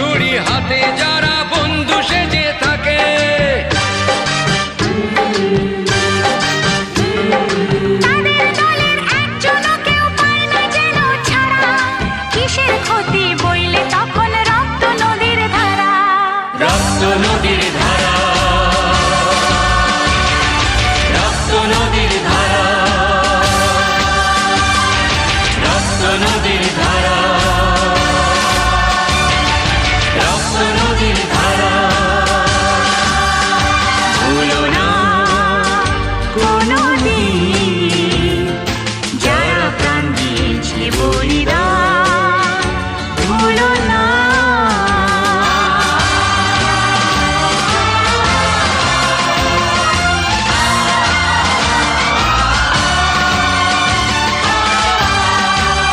ছুরি হাতে যারা বন্ধু সেজে থাকে। তাদের দলের একজনও কেউ পায় না যেন ছাড়া, কিসের ক্ষতি বইলে তখন রক্ত নদীর ধারা। রক্ত নদীর ধারা, রক্ত নদীর ধারা, রক্ত নদীর ধারা।